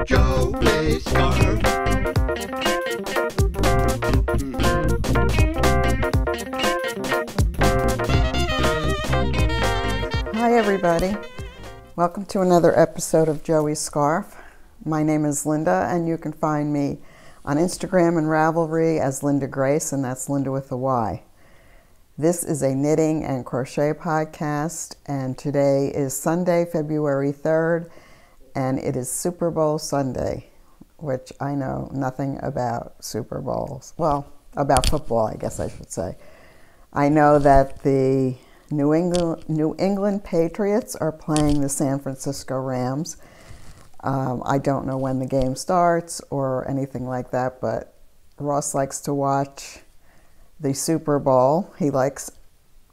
Joey Scarf. Hi everybody, welcome to another episode of Joey's Scarf. My name is Lynda and you can find me on Instagram and Ravelry as Lynda Grace, and that's Lynda with a Y. This is a knitting and crochet podcast, and today is Sunday, February 3rd, and it is Super Bowl Sunday, which I know nothing about Super Bowls. Well, about football, I guess I should say. I know that the New England Patriots are playing the San Francisco Rams. I don't know when the game starts or anything like that, but Ross likes to watch the Super Bowl. He likes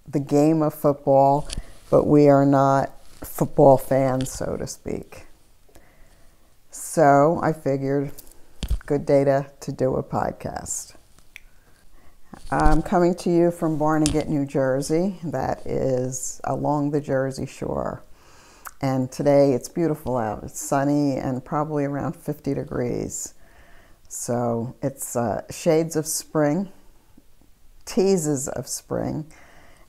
the game of football, but we are not football fans, so to speak. So I figured, good day to do a podcast. I'm coming to you from Barnegat, New Jersey. That is along the Jersey Shore. And today it's beautiful out. It's sunny and probably around 50 degrees. So it's shades of spring, teases of spring.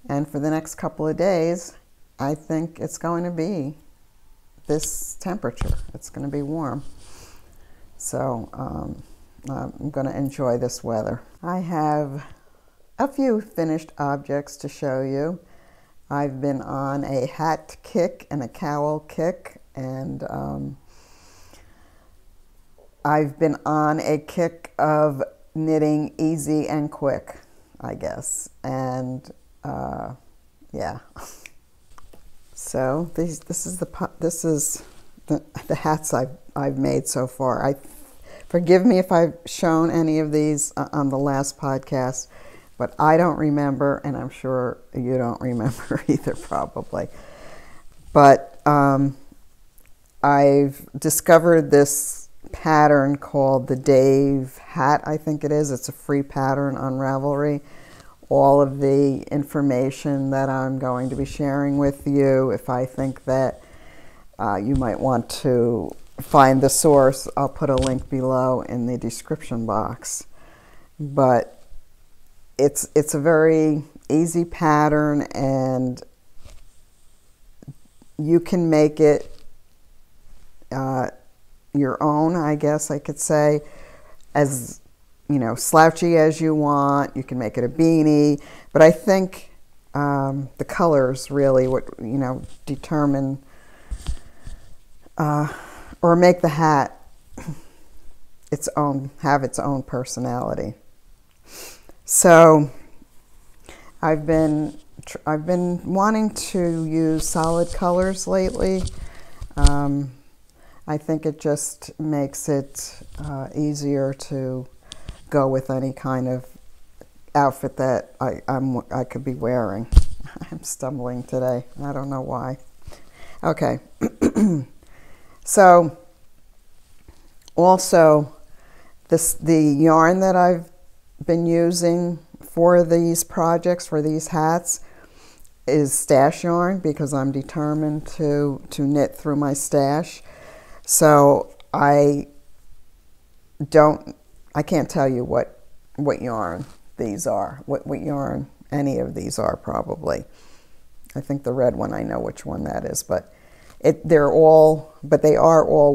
And for the next couple of days, I think it's going to be this temperature. It's going to be warm. So I'm going to enjoy this weather. I have a few finished objects to show you. I've been on a hat kick and a cowl kick, and I've been on a kick of knitting easy and quick, I guess. And yeah. So this is the hats I've made so far. Forgive me if I've shown any of these on the last podcast, but I don't remember, and I'm sure you don't remember either, probably. But I've discovered this pattern called the Dave hat, I think it is. It's a free pattern on Ravelry. All of the information that I'm going to be sharing with you, if I think that you might want to find the source, I'll put a link below in the description box. But it's a very easy pattern, and you can make it your own, I guess I could say, as slouchy as you want. You can make it a beanie, but I think the colors really what determine or make the hat have its own personality. So I've been wanting to use solid colors lately. I think it just makes it easier to go with any kind of outfit that I could be wearing. I'm stumbling today. I don't know why. Okay. So also the yarn that I've been using for these projects, for these hats, is stash yarn, because I'm determined to knit through my stash. So I can't tell you what yarn these are, what yarn any of these are, probably. I think the red one, I know which one that is, but they are all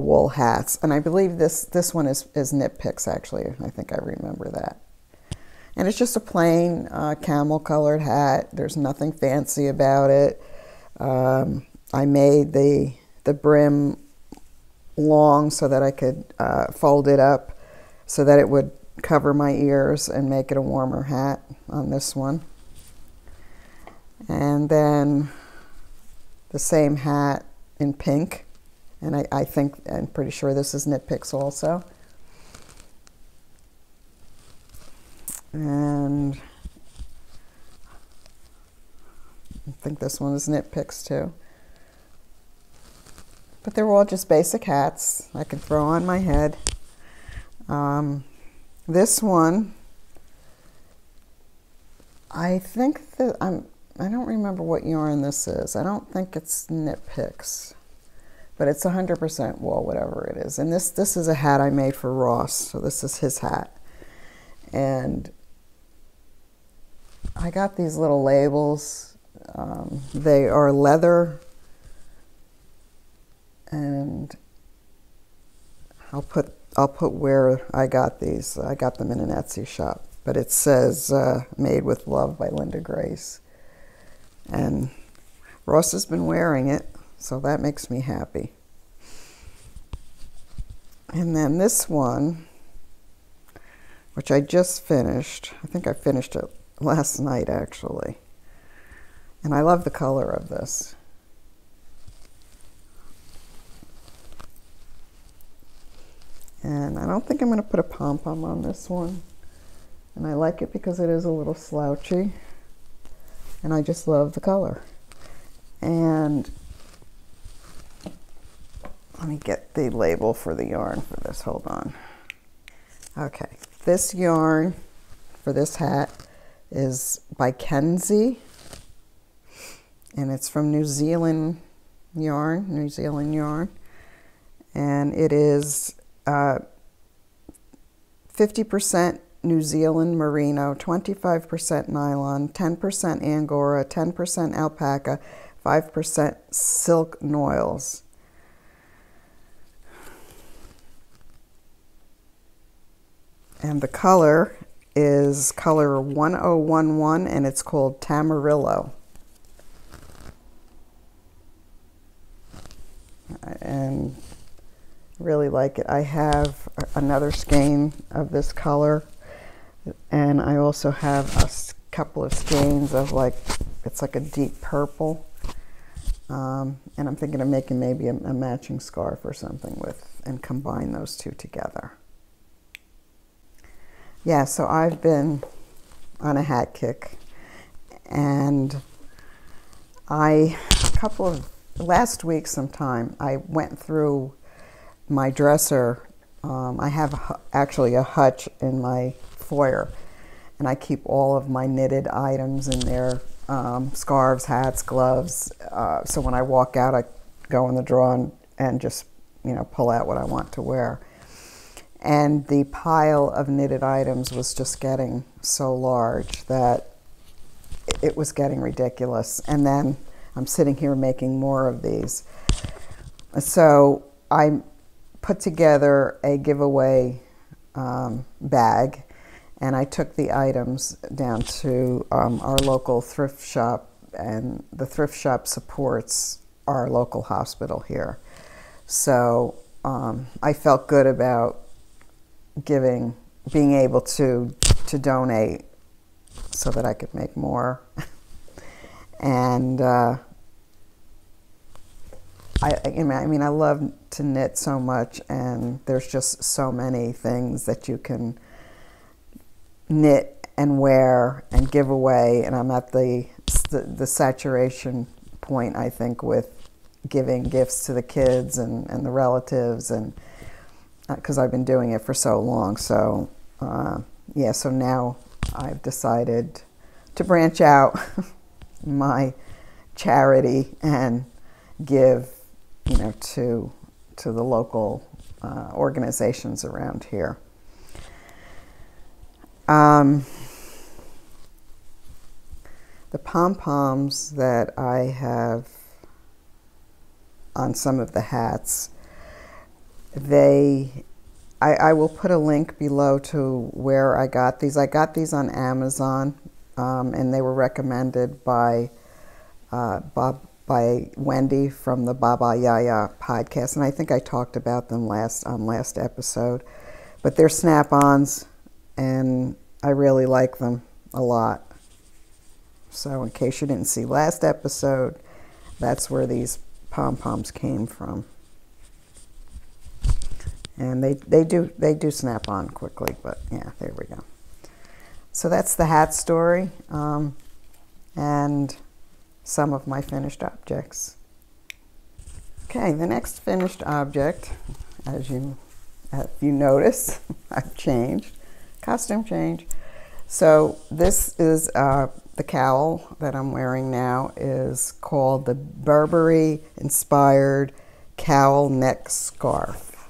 wool hats. And I believe this one is Knit Picks, actually. I think I remember that. And it's just a plain camel colored hat. There's nothing fancy about it. I made the brim long so that I could fold it up so that it would cover my ears and make it a warmer hat on this one. And then the same hat in pink, and I'm pretty sure this is Knit Picks also. And I think this one is Knit Picks too. But they're all just basic hats I can throw on my head. This one, I think that I don't remember what yarn this is. I don't think it's Knit Picks. but it's 100% wool, whatever it is. And this is a hat I made for Ross, so this is his hat. And I got these little labels. They are leather, and I'll put where I got these. I got them in an Etsy shop, but it says "Made with Love" by Lynda Grace. And Ross has been wearing it, so that makes me happy. And then this one, which I just finished. I think I finished it last night, actually. And I love the color of this. And I don't think I'm going to put a pom-pom on this one. And I like it because it is a little slouchy. And I just love the color. And let me get the label for the yarn for this. Hold on. Okay. This yarn for this hat is by Kenzie. And it's from New Zealand yarn. And it is 50% New Zealand merino, 25% nylon, 10% angora, 10% alpaca, 5% silk noils. And the color is color 1011, and it's called Tamarillo. And really like it. I have another skein of this color, and I also have a couple of skeins of it's like a deep purple, and I'm thinking of making maybe a matching scarf or something and combine those two together. Yeah, so I've been on a hat kick, and last week sometime I went through my dresser. I have actually a hutch in my foyer, and I keep all of my knitted items in there, scarves, hats, gloves. So when I walk out, I go in the drawer and just pull out what I want to wear. And the pile of knitted items was just getting so large that it was getting ridiculous. And then I'm sitting here making more of these. So I put together a giveaway bag, and I took the items down to our local thrift shop, and the thrift shop supports our local hospital here. So I felt good about being able to donate so that I could make more. And I love to knit so much, and there's just so many things that you can knit and wear and give away, and I'm at the saturation point, I think, with giving gifts to the kids and the relatives, and because I've been doing it for so long. So yeah, so now I've decided to branch out my charity and give to the local organizations around here. The pom-poms that I have on some of the hats, I will put a link below to where I got these. I got these on Amazon, and they were recommended by Wendy from the Baba Yaya podcast, and I think I talked about them last episode. But they're snap-ons, and I really like them a lot. So in case you didn't see last episode, that's where these pom-poms came from. And they do snap on quickly, but yeah, there we go. So that's the hat story, and some of my finished objects. Okay, the next finished object, as you notice, I've changed, costume change. So this is the cowl that I'm wearing now is called the Burberry inspired Cowl neck scarf.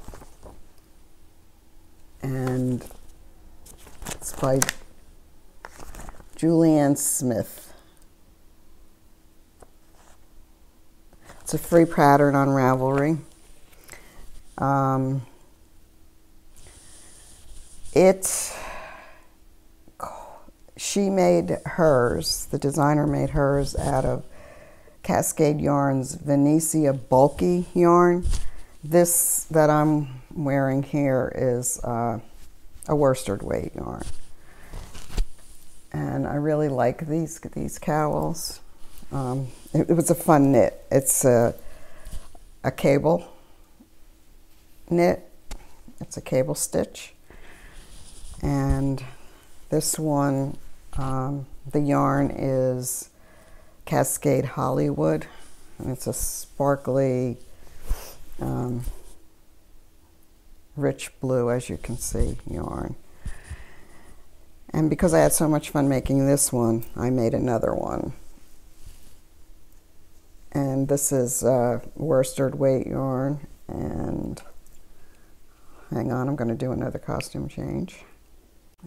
And it's by Julianne Smith. It's a free pattern on Ravelry. She made hers, the designer made hers out of Cascade Yarn's Venetia bulky yarn. This that I'm wearing here is a worsted weight yarn. And I really like these cowls. It was a fun knit. It's a cable knit. It's a cable stitch. And this one, the yarn is Cascade Hollywood, and it's a sparkly, rich blue, as you can see, yarn. And because I had so much fun making this one, I made another one. And this is worsted weight yarn. And hang on, I'm going to do another costume change.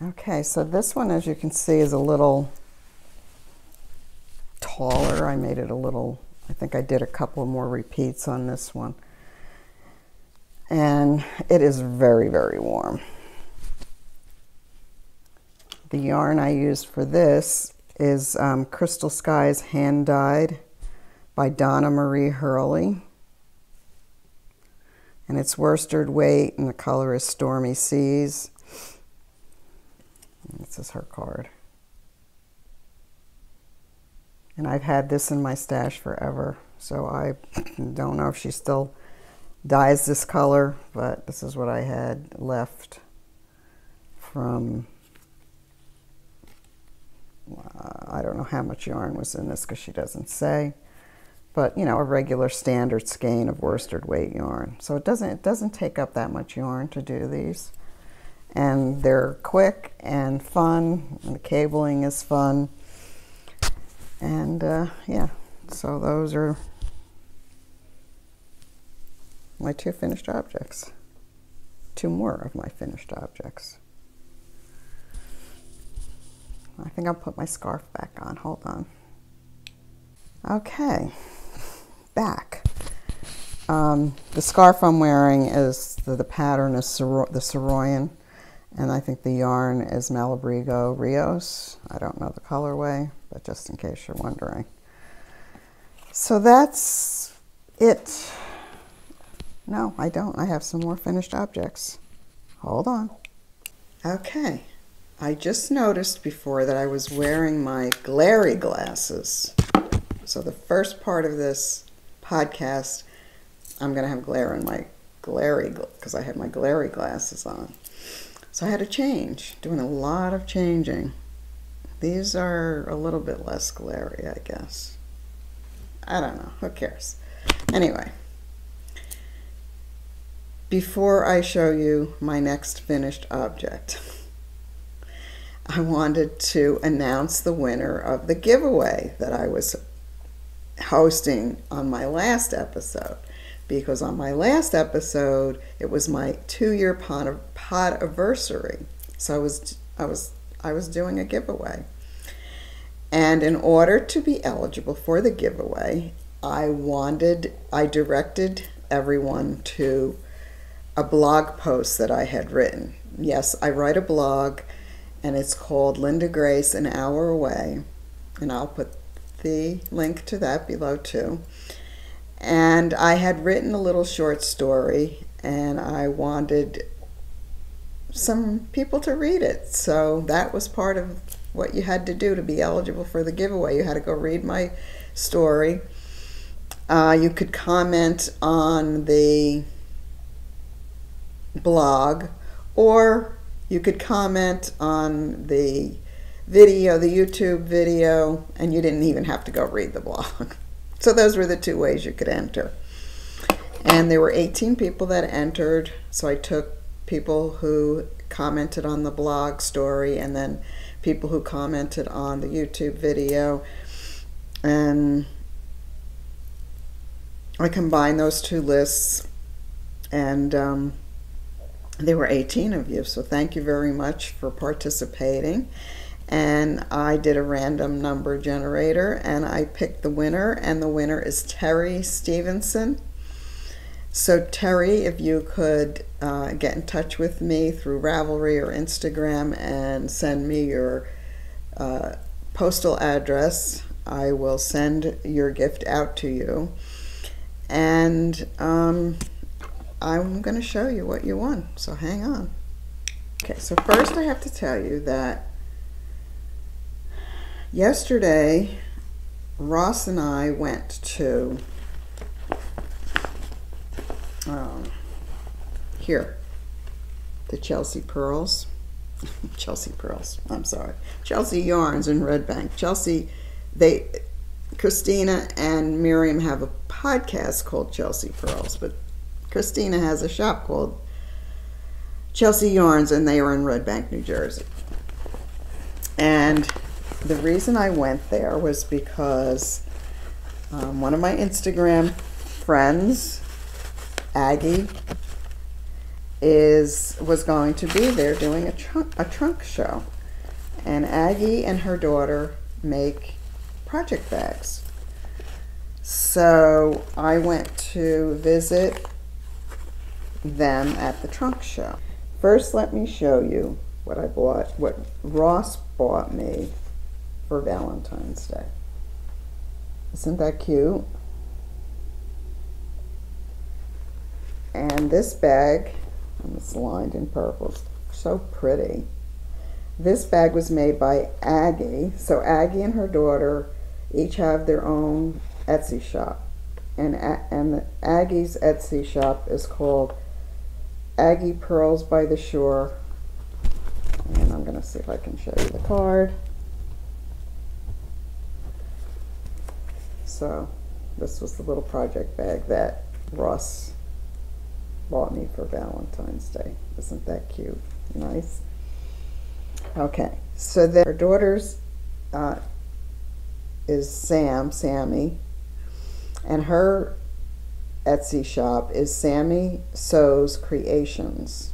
Okay, so this one, as you can see, is a little taller. I made it a little, I think I did a couple more repeats on this one. And it is very, very warm. The yarn I used for this is Crystal Skies Hand Dyed by Donna Marie Hurley. And it's worsted weight, and the color is Stormy Seas. And this is her card. And I've had this in my stash forever, so I don't know if she still dyes this color, but this is what I had left from, I don't know how much yarn was in this because she doesn't say, but you know, a regular standard skein of worsted weight yarn. So it doesn't take up that much yarn to do these. And they're quick and fun, and the cabling is fun. And yeah, so those are my two finished objects. Two more of my finished objects. I think I'll put my scarf back on. Hold on. Okay, back. The scarf I'm wearing is, the pattern is the Saroyan. And I think the yarn is Malabrigo Rios. I don't know the colorway, but just in case you're wondering. So that's it. No, I don't. I have some more finished objects. Hold on. Okay. I just noticed before that I was wearing my glary glasses. So the first part of this podcast, I'm going to have glare in my glary, because I had my glary glasses on. So I had to change, doing a lot of changing. These are a little bit less glary, I guess. I don't know, who cares? Anyway, before I show you my next finished object, I wanted to announce the winner of the giveaway that I was hosting on my last episode. Because on my last episode, it was my 2-year pod-anniversary. So I was doing a giveaway. And in order to be eligible for the giveaway, I directed everyone to a blog post that I had written. Yes, I write a blog, and it's called Lynda Grace An Hour Away. And I'll put the link to that below too. And I had written a little short story, and I wanted some people to read it. So that was part of what you had to do to be eligible for the giveaway. You had to go read my story. You could comment on the blog, or you could comment on the video, the YouTube video, and you didn't even have to go read the blog. So those were the two ways you could enter. And there were 18 people that entered, so I took people who commented on the blog story and then people who commented on the YouTube video, and I combined those two lists, and there were 18 of you, so thank you very much for participating. And I did a random number generator, and I picked the winner, and the winner is Terry Stevenson. So Terry, if you could get in touch with me through Ravelry or Instagram and send me your postal address, I will send your gift out to you. And I'm going to show you what you won, so hang on. Okay, so first I have to tell you that yesterday Ross and I went to the Chelsea Pearls. Chelsea Pearls, I'm sorry. Chelsea Yarns in Red Bank. Christina and Miriam have a podcast called Chelsea Pearls, but Christina has a shop called Chelsea Yarns, and they are in Red Bank, New Jersey. And the reason I went there was because one of my Instagram friends, Aggie, was going to be there doing a trunk show. And Aggie and her daughter make project bags. So I went to visit them at the trunk show. First, let me show you what I bought, what Ross bought me for Valentine's Day. Isn't that cute? And this bag, and it's lined in purple, it's so pretty. This bag was made by Aggie. So Aggie and her daughter each have their own Etsy shop. And Aggie's Etsy shop is called AggiePurlsbytheshore. And I'm going to see if I can show you the card. So this was the little project bag that Ross bought me for Valentine's Day. Isn't that cute? Nice. Okay, so their daughter's is Sammy, and her Etsy shop is SamISewsCreations,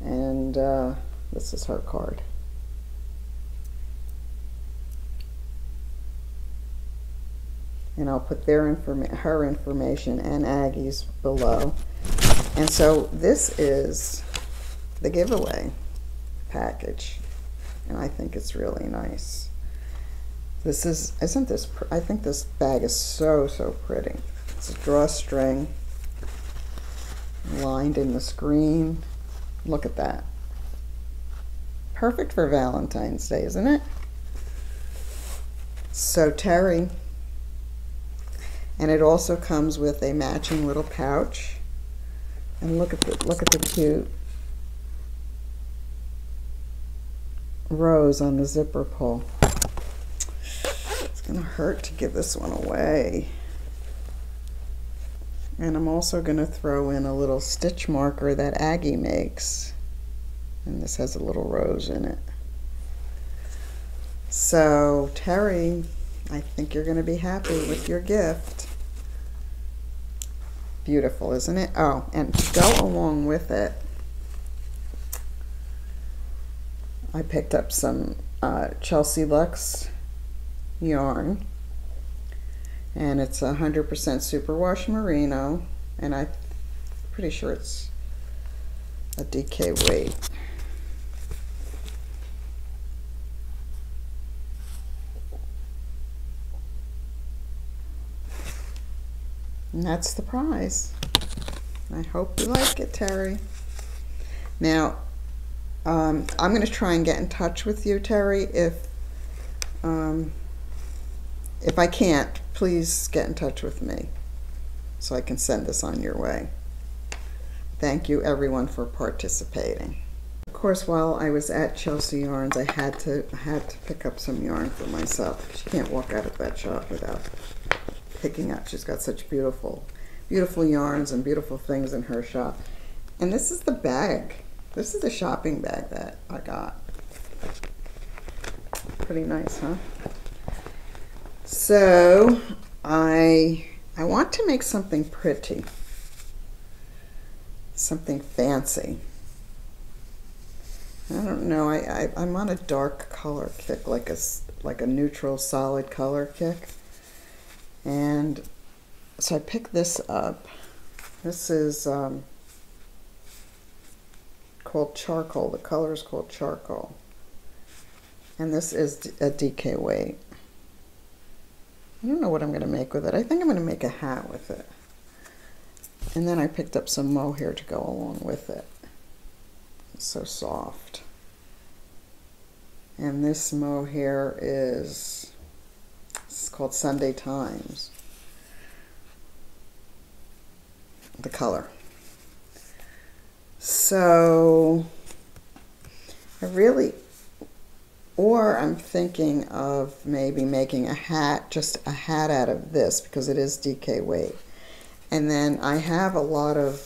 and this is her card. And I'll put her information and Aggie's below. And so this is the giveaway package, and I think it's really nice. This is, I think this bag is so pretty. It's a drawstring lined in the screen. Look at that. Perfect for Valentine's Day, isn't it? So Terry, and it also comes with a matching little pouch. And look at the cute rose on the zipper pull. It's gonna hurt to give this one away. And I'm also gonna throw in a little stitch marker that Aggie makes. And this has a little rose in it. So Terry, I think you're gonna be happy with your gift. Beautiful, isn't it? Oh, and to go along with it, I picked up some Chelsea Luxe yarn, and it's 100% superwash merino, and I'm pretty sure it's a DK weight. And that's the prize. I hope you like it, Terry. Now, I'm going to try and get in touch with you, Terry. If I can't, please get in touch with me so I can send this on your way. Thank you, everyone, for participating. Of course, while I was at Chelsea Yarns, I had to pick up some yarn for myself. She can't walk out of that shop without picking up. She's got such beautiful yarns and beautiful things in her shop. And this is the bag. This is the shopping bag that I got. Pretty nice, huh? So I I want to make something pretty, something fancy. I don't know, I'm on a dark color kick, like a neutral solid color kick. And so I picked this up. This is called Charcoal. The color is called Charcoal. And this is a DK weight. I don't know what I'm going to make with it. I think I'm going to make a hat with it. And then I picked up some mohair to go along with it. It's so soft. And this mohair is called Sunday Times. The color. So I'm thinking of maybe making a hat, just a hat out of this, because it is DK weight. And then I have a lot of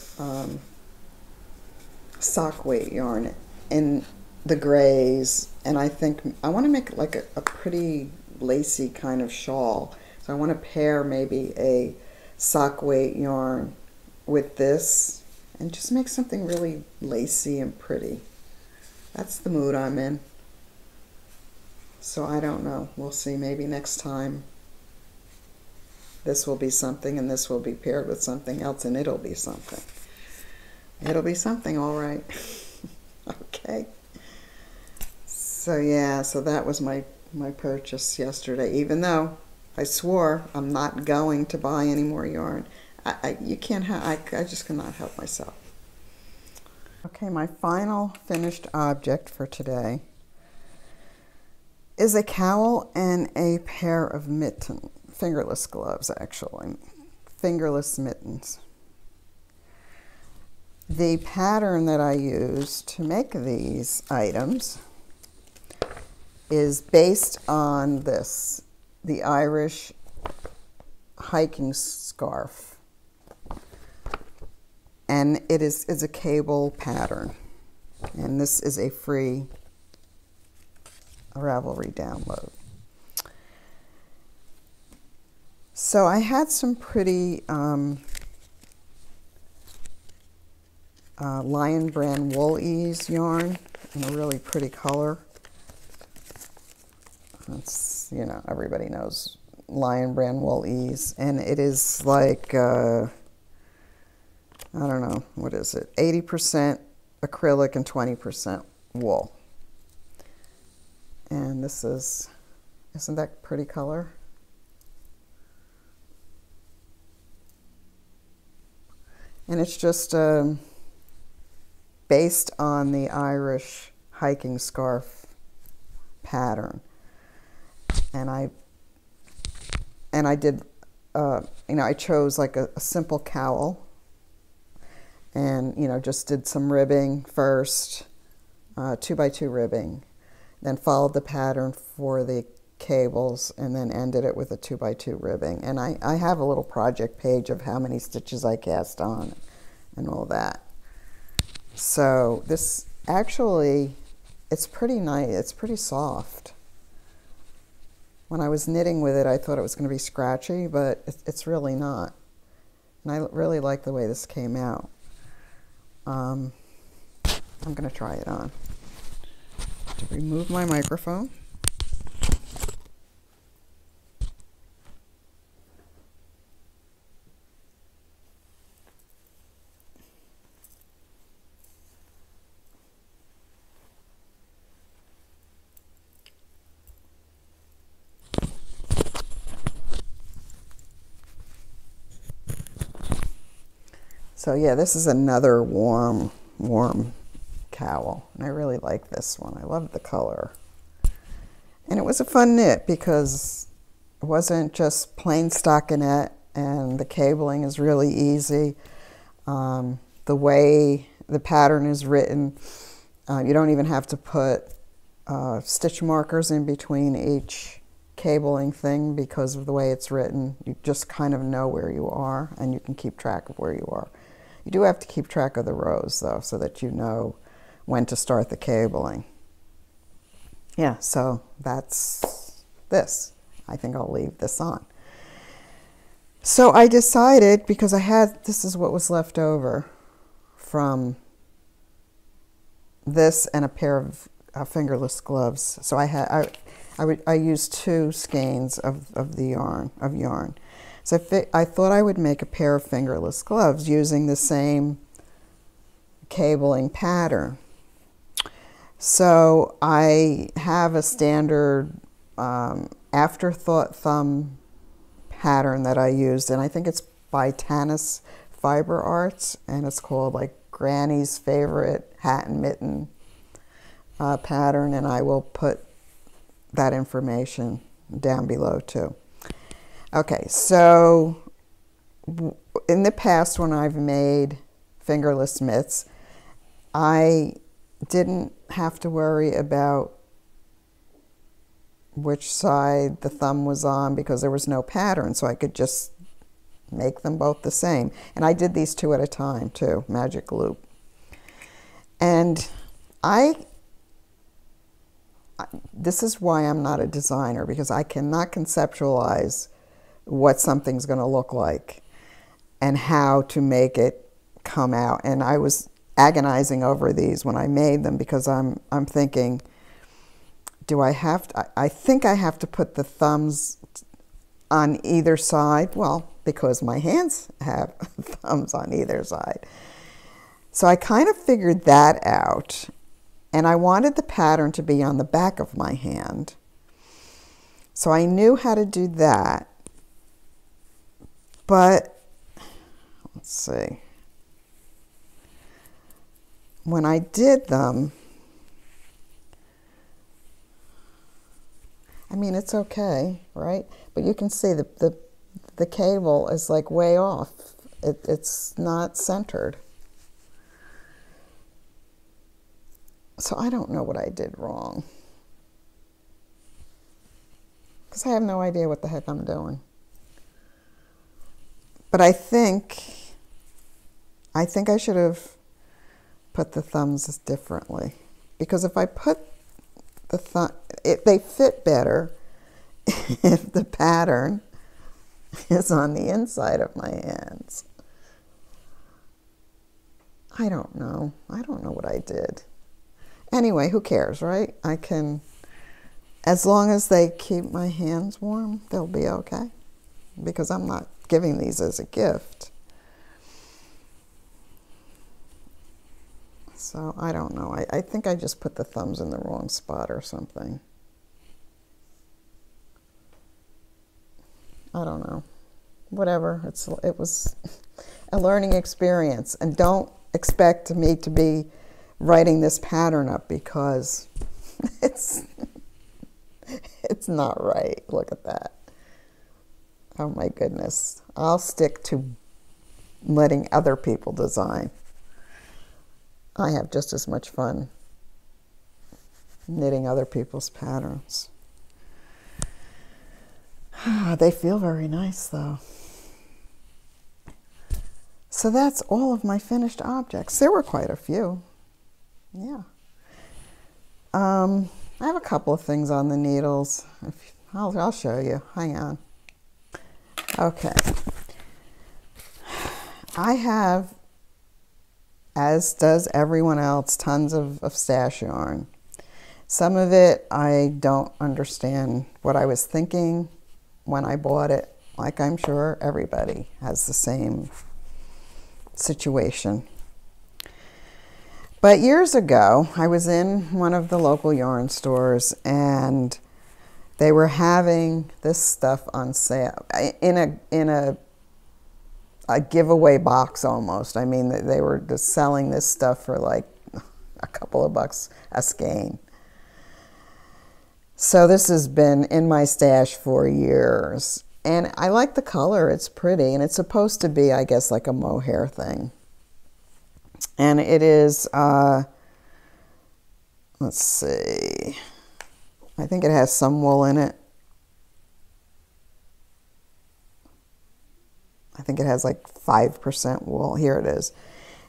sock weight yarn in the grays, and I think I want to make like a pretty lacy kind of shawl. So I want to pair maybe a sock weight yarn with this and just make something really lacy and pretty. That's the mood I'm in. So I don't know. We'll see. Maybe next time this will be something and this will be paired with something else and it'll be something. It'll be something, all right. Okay. So yeah, so that was my purchase yesterday, even though I swore I'm not going to buy any more yarn. I just cannot help myself. Okay, my final finished object for today is a cowl and a pair of fingerless gloves, actually. Fingerless mittens. The pattern that I use to make these items is based on this, the Irish hiking scarf. And it is a cable pattern. And this is a free Ravelry download. So I had some pretty Lion brand wool ease yarn in a really pretty color. It's, you know, everybody knows Lion brand wool ease, and it is like I don't know, what is it, 80% acrylic and 20% wool. And this is, isn't that a pretty color? And it's just based on the Irish hiking scarf pattern. And I did, you know, I chose like a simple cowl, and, you know, just did some ribbing first, 2x2 ribbing, then followed the pattern for the cables, and then ended it with a 2x2 ribbing. And I have a little project page of how many stitches I cast on and all that. So this actually, it's pretty nice, it's pretty soft. When I was knitting with it, I thought it was going to be scratchy, but it's really not. And I really like the way this came out. I'm going to try it on. To remove my microphone. So yeah, this is another warm cowl, and I really like this one. I love the color. And it was a fun knit because it wasn't just plain stockinette, and the cabling is really easy. The way the pattern is written, you don't even have to put stitch markers in between each cabling thing because of the way it's written. You just kind of know where you are, and you can keep track of where you are. You do have to keep track of the rows, though, so that you know when to start the cabling. Yeah, so that's this. I think I'll leave this on. So I decided, because this is what was left over from this and a pair of fingerless gloves. So I used 2 skeins of yarn. So I thought I would make a pair of fingerless gloves using the same cabling pattern. So I have a standard afterthought thumb pattern that I used, and I think it's by Tanis Fiber Arts, and it's called like Granny's Favorite Hat and Mitten pattern, and I will put that information down below too. Okay, so in the past when I've made fingerless mitts, I didn't have to worry about which side the thumb was on because there was no pattern, so I could just make them both the same. And I did these 2 at a time too, magic loop. And this is why I'm not a designer, because I cannot conceptualize what something's going to look like and how to make it come out. And I was agonizing over these when I made them, because I'm thinking, do I have to, I think I have to put the thumbs on either side. Well, because my hands have thumbs on either side. So I kind of figured that out, and I wanted the pattern to be on the back of my hand. So I knew how to do that, but let's see. When I did them, I mean, it's okay, right? But you can see the cable is like way off. It's not centered. So I don't know what I did wrong, because I have no idea what the heck I'm doing. But I think I should have put the thumbs differently, because if I put the thumb, they fit better if the pattern is on the inside of my hands. I don't know. I don't know what I did. Anyway, who cares, right? I can, as long as they keep my hands warm, they'll be okay, because I'm not giving these as a gift. So I don't know. I think I just put the thumbs in the wrong spot or something. I don't know. Whatever. It was a learning experience. And don't expect me to be writing this pattern up, because it's not right. Look at that. Oh my goodness. I'll stick to letting other people design. I have just as much fun knitting other people's patterns. They feel very nice though. So that's all of my finished objects. There were quite a few. Yeah. I have a couple of things on the needles. I'll show you. Hang on. Okay. I have, as does everyone else, tons of stash yarn. Some of it I don't understand what I was thinking when I bought it. Like, I'm sure everybody has the same situation. But years ago, I was in one of the local yarn stores, and they were having this stuff on sale in a giveaway box almost. I mean, they were just selling this stuff for like a couple of bucks a skein. So this has been in my stash for years. And I like the color. It's pretty, and it's supposed to be, I guess, like a mohair thing. And it is, let's see, I think it has some wool in it. I think it has like 5% wool. Here it is.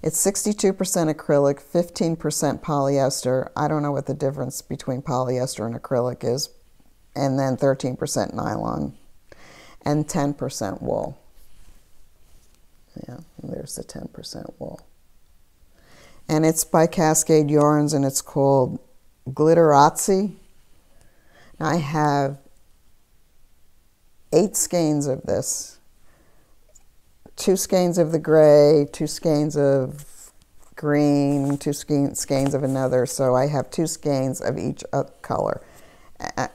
It's 62% acrylic, 15% polyester. I don't know what the difference between polyester and acrylic is. And then 13% nylon and 10% wool. Yeah, there's the 10% wool. And it's by Cascade Yarns, and it's called Glitterazzi. I have 8 skeins of this. 2 skeins of the gray, 2 skeins of green, 2 skeins of another. So I have 2 skeins of each color.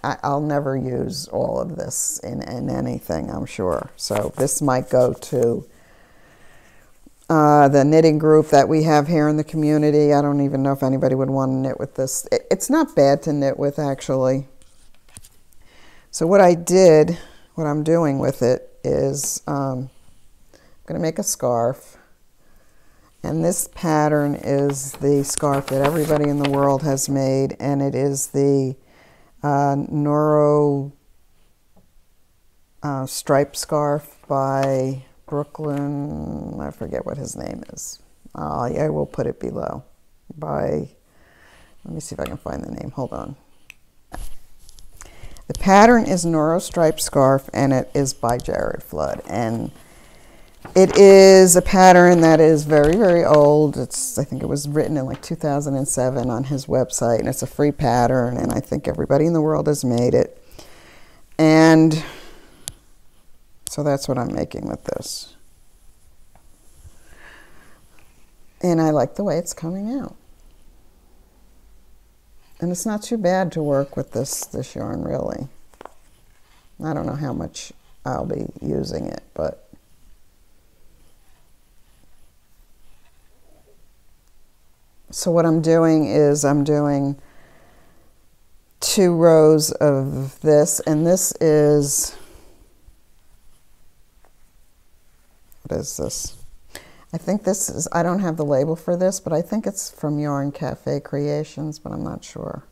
I'll never use all of this in anything, I'm sure. So this might go to the knitting group that we have here in the community. I don't even know if anybody would want to knit with this. It's not bad to knit with, actually. So what I'm doing with it is I'm going to make a scarf. And this pattern is the scarf that everybody in the world has made, and it is the Neuro striped scarf by Brooklyn. I forget what his name is. I will put it below. Let me see if I can find the name. Hold on. The pattern is Neuro striped scarf, and it is by Jared Flood. And it is a pattern that is very, very old. I think it was written in like 2007 on his website, and it's a free pattern, and I think everybody in the world has made it. And so that's what I'm making with this. And I like the way it's coming out. And it's not too bad to work with this yarn, really. I don't know how much I'll be using it, but so what I'm doing is I'm doing 2 rows of this, and this is, what is this? I think this is, I don't have the label for this, but I think it's from Yarn Cafe Creations, but I'm not sure.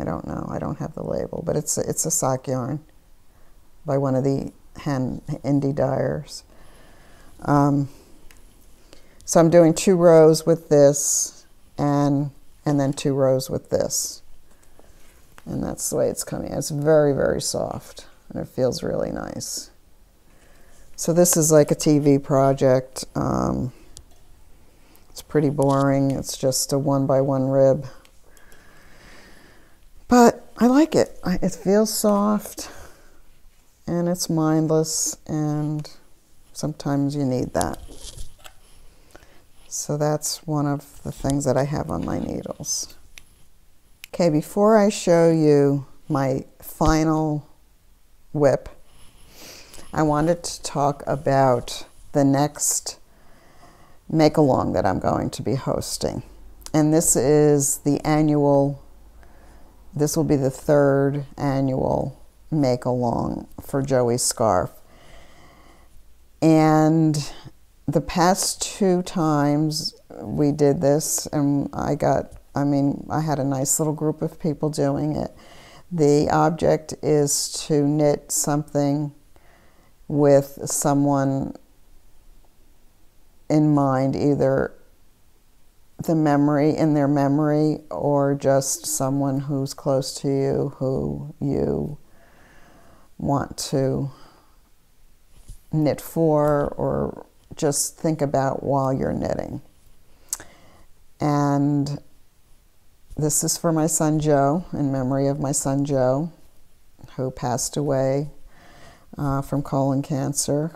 I don't know. I don't have the label, but it's a sock yarn by one of the indie dyers. So I'm doing 2 rows with this, and then 2 rows with this. And that's the way it's coming. It's very, very soft, and it feels really nice. So this is like a TV project. It's pretty boring. It's just a 1x1 rib. But I like it. It feels soft, and it's mindless, and sometimes you need that. So that's one of the things that I have on my needles. Okay, before I show you my final whip, I wanted to talk about the next make-along that I'm going to be hosting. And this is the annual, this will be the 3rd annual make-along for Joey's Scarf. And the past 2 times we did this, and I had a nice little group of people doing it. The object is to knit something with someone in mind, either in their memory, or just someone who's close to you who you want to knit for, or just think about while you're knitting. And this is for my son Joe, in memory of my son Joe, who passed away from colon cancer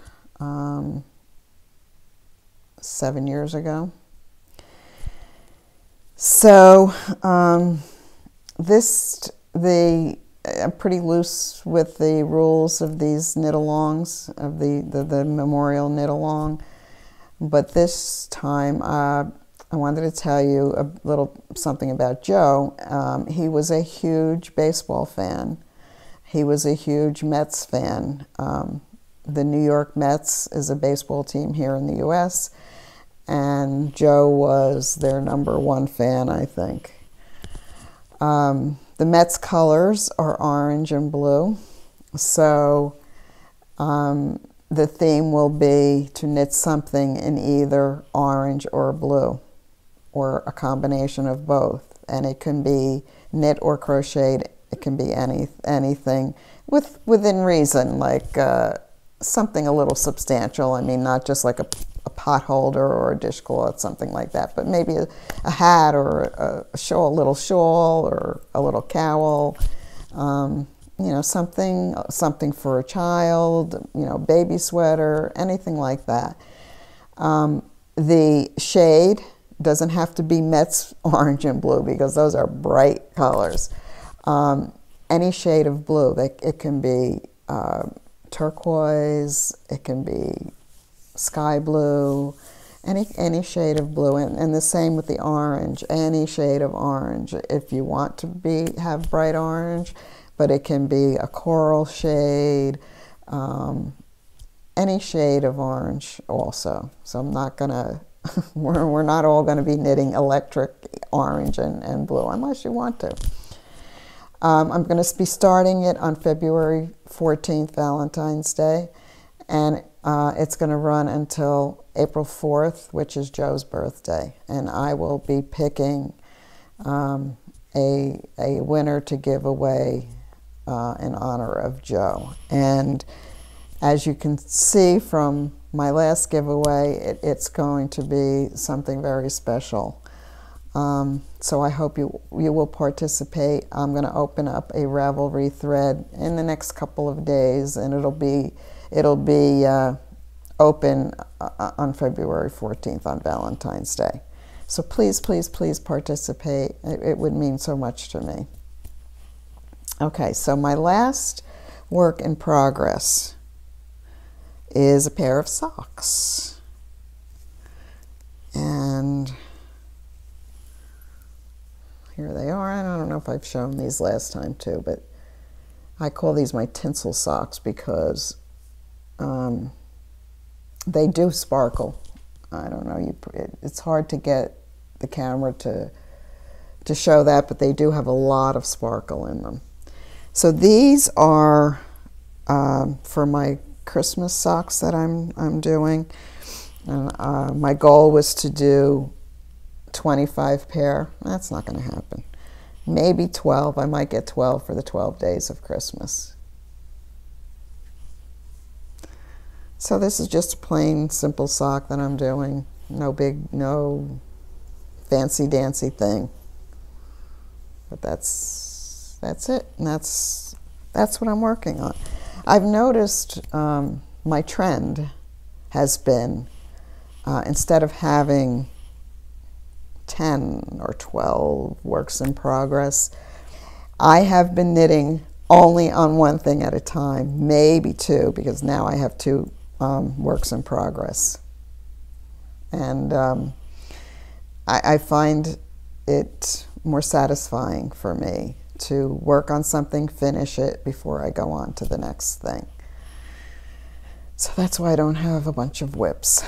7 years ago. So I'm pretty loose with the rules of these knit-alongs, of the memorial knit-along. But this time I wanted to tell you a little something about Joe. He was a huge baseball fan. He was a huge Mets fan. The New York Mets is a baseball team here in the U.S., and Joe was their #1 fan, I think. The Mets colors are orange and blue, so the theme will be to knit something in either orange or blue, or a combination of both. And it can be knit or crocheted. It can be anything within reason, like something a little substantial. I mean, not just like a a pot holder or a dishcloth, something like that. But maybe a hat or a shawl, a little shawl or a little cowl. You know, something for a child, you know, baby sweater, anything like that. The shade doesn't have to be Met's orange and blue because those are bright colors. Any shade of blue. It can be turquoise, it can be sky blue, any shade of blue, and the same with the orange, any shade of orange. If you want to have bright orange, but it can be a coral shade, any shade of orange also. So I'm not gonna, we're not all gonna be knitting electric orange and blue unless you want to. I'm gonna be starting it on February 14th, Valentine's Day, and it's gonna run until April 4th, which is Joe's birthday, and I will be picking a winner to give away in honor of Joe. And as you can see from my last giveaway, it's going to be something very special. So I hope you will participate. I'm going to open up a Ravelry thread in the next couple of days, and it'll be open on February 14th on Valentine's Day. So please, please, please participate. It would mean so much to me. Okay, so my last work in progress is a pair of socks. And here they are. I don't know if I've shown these last time too, but I call these my tinsel socks because they do sparkle. I don't know, it's hard to get the camera to show that, but they do have a lot of sparkle in them. So these are for my Christmas socks that I'm doing. And my goal was to do 25 pair. That's not going to happen. Maybe 12. I might get 12 for the 12 days of Christmas. So this is just a plain, simple sock that I'm doing. No fancy dancy thing. But that's it, and that's what I'm working on. I've noticed my trend has been instead of having 10 or 12 works in progress, I have been knitting only on one thing at a time, maybe two, because now I have two works in progress. And I find it more satisfying for me to work on something, finish it before I go on to the next thing. So that's why I don't have a bunch of whips.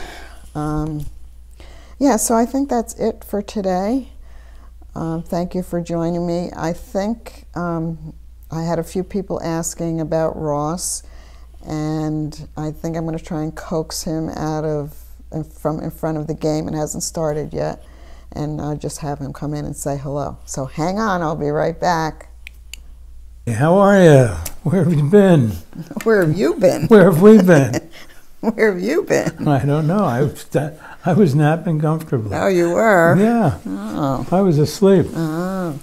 Yeah, so I think that's it for today. Thank you for joining me. I think I had a few people asking about Ross, and I think I'm going to try and coax him out of from in front of the game. It hasn't started yet, and just have him come in and say hello. So hang on, I'll be right back. Hey, how are you? Where have you been? Where have you been? Where have we been? Where have you been? I don't know. I was napping comfortably. Oh, you were? Yeah. Oh. I was asleep. Oh.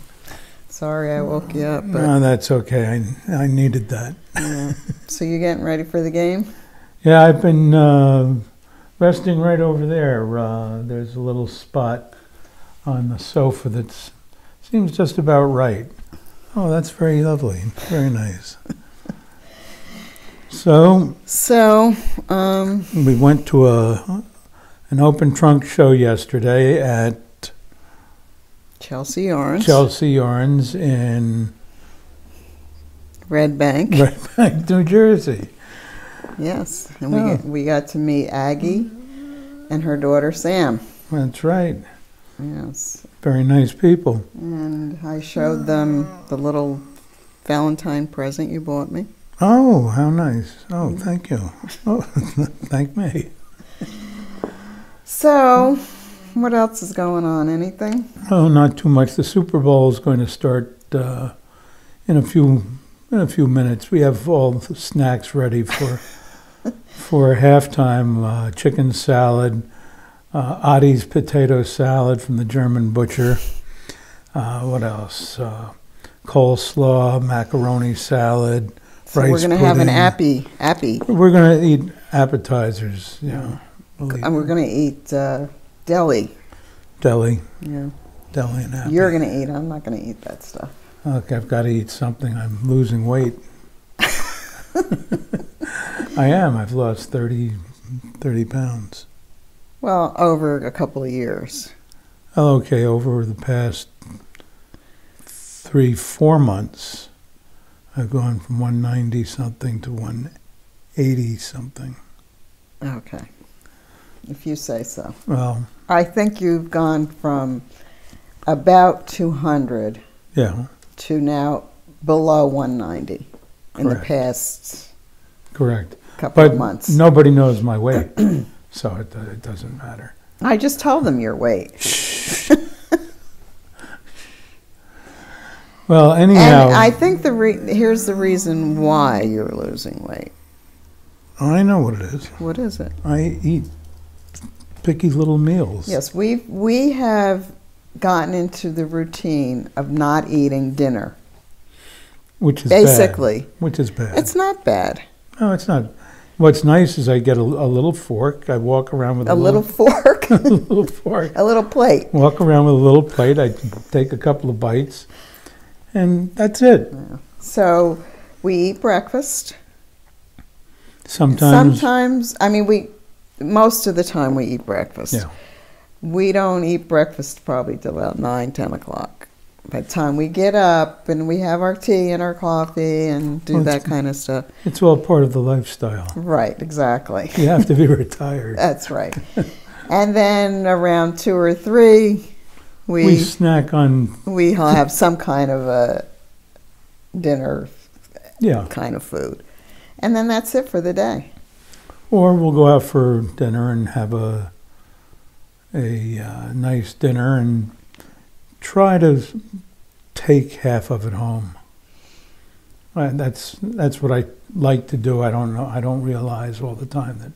Sorry I woke you up. But No, that's okay. I needed that. yeah. So you getting ready for the game? Yeah, I've been resting right over there. There's a little spot on the sofa that seems just about right. Oh, that's very lovely. Very nice. So we went to an open trunk show yesterday at Chelsea Yarns. Chelsea Yarns in Red Bank, New Jersey. Yes, and we got to meet Aggie and her daughter Sam. That's right. Yes. Very nice people. And I showed them the little Valentine present you bought me. Oh, how nice. Oh, thank you. Oh, thank me. So, what else is going on? Anything? Oh, not too much. The Super Bowl is going to start in a few minutes. We have all the snacks ready for For halftime, chicken salad, Addie's potato salad from the German butcher. What else? Coleslaw, macaroni salad, So rice we're going to have an pudding. appy. We're going to eat appetizers, yeah. And we're going to eat deli. Deli. Yeah. Deli and appy. You're going to eat. I'm not going to eat that stuff. Okay, I've got to eat something. I'm losing weight. I am. I've lost 30 pounds. Well, over a couple of years. Oh, okay, over the past 3-4 months, I've gone from 190 something to 180 something. Okay. If you say so. Well, I think you've gone from about 200 yeah, to now below 190 in the Correct. past correct. couple But of months. nobody knows my weight, so it doesn't matter. I just told them your weight. Well, anyhow, And I think here's the reason why you're losing weight. I know what it is. What is it? I eat picky little meals. Yes, we have gotten into the routine of not eating dinner. Which is Basically. bad. Which is bad. It's not bad. No, it's not. What's nice is I get a little fork. I walk around with A little fork, a little fork. a little plate. Walk around with a little plate. I take a couple of bites, and that's it. So we eat breakfast. Sometimes, I mean, most of the time we eat breakfast. yeah. We don't eat breakfast probably till about 9, 10 o'clock. By the time we get up and we have our tea and our coffee and do Well, that kind of stuff. It's all part of the lifestyle. Right, exactly. You have to be retired. That's right. And then around 2 or 3, We snack on, we'll have some kind of a dinner yeah. kind of food. And then that's it for the day. Or we'll go out for dinner and have a nice dinner and try to take half of it home. That's what I like to do. I don't know. I don't realize all the time that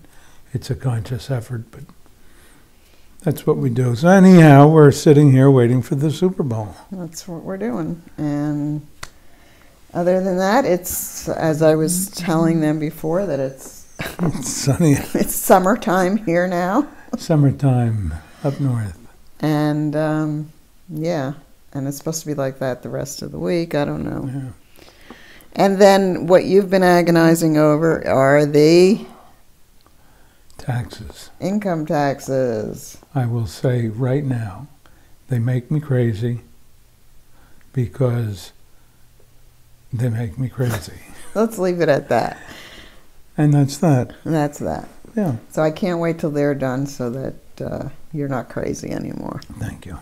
it's a conscious effort, but that's what we do. So anyhow, we're sitting here waiting for the Super Bowl. That's what we're doing. And other than that, it's, as I was telling them before, that it's It's sunny. it's summertime here now. Summertime up north. And yeah, and it's supposed to be like that the rest of the week. I don't know. Yeah. And then what you've been agonizing over are the Taxes. income taxes. I will say right now, they make me crazy because they make me crazy. Let's leave it at that. And that's that. And that's that. Yeah. So I can't wait till they're done so that you're not crazy anymore. Thank you.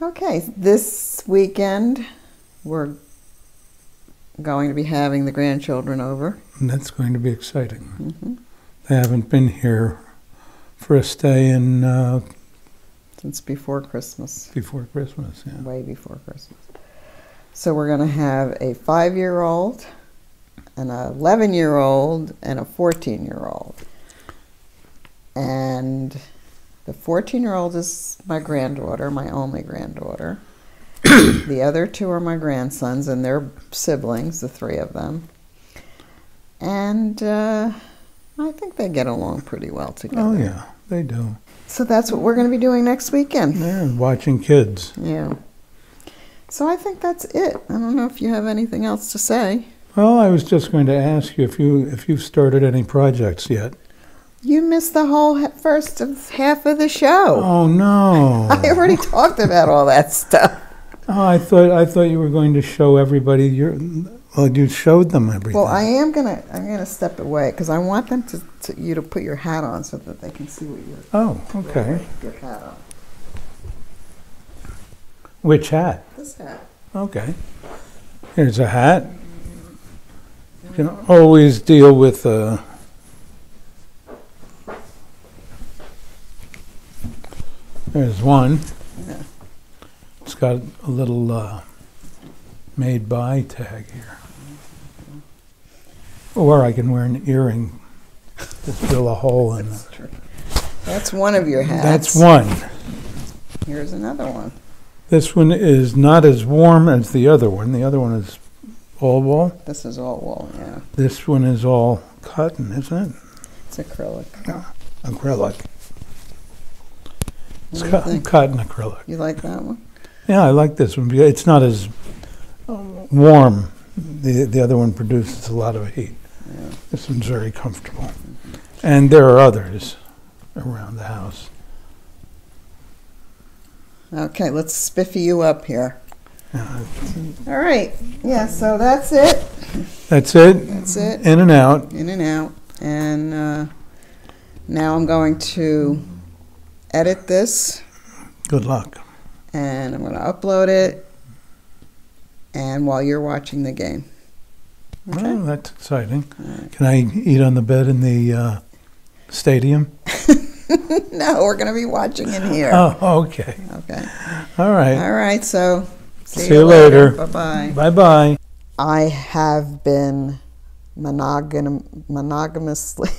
Okay, this weekend we're going to be having the grandchildren over. And that's going to be exciting. Mm-hmm. They haven't been here for a stay in Since before Christmas, before Christmas. Yeah. way before Christmas. So we're going to have a 5-year-old, an 11-year-old, and a 14-year-old. And the 14-year-old is my granddaughter, my only granddaughter. The other 2 are my grandsons and their siblings, the 3 of them. And I think they get along pretty well together. Oh yeah, they do. So that's what we're going to be doing next weekend. Yeah, watching kids. Yeah. So I think that's it. I don't know if you have anything else to say. Well, I was just going to ask you if you've started any projects yet. You missed the whole first half of the show. Oh no! I already talked about all that stuff. Oh, I thought you were going to show everybody your. Well, you showed them everything. Well, I'm gonna step away because I want them you to put your hat on so that they can see what you're. Oh, okay. Your hat on. Which hat? This hat. Okay. Here's a hat. You can always deal with there's one. Yeah. It's got a little made by tag here. Or I can wear an earring. Just drill a hole in That's true. That's one of your hats. That's one. Here's another one. This one is not as warm as the other one. The other one is all wool. This is all wool, yeah. This one is all cotton, isn't it? It's acrylic. Acrylic. It's What do you think? cotton acrylic. You like that one? Yeah, I like this one because it's not as warm. The other one produces a lot of heat. Yeah. This one's very comfortable. And there are others around the house. Okay, let's spiffy you up here. Yeah, All right. Yeah, so that's it. that's it. That's it. In and out. In and out. And now I'm going to edit this, Good luck. and I'm going to upload it, and while you're watching the game. Okay? Oh, that's exciting. All right. Can I eat on the bed in the stadium? No, we're going to be watching in here. Oh, okay. Okay. All right. All right, so See you later. Bye-bye. Bye-bye. I have been monogamously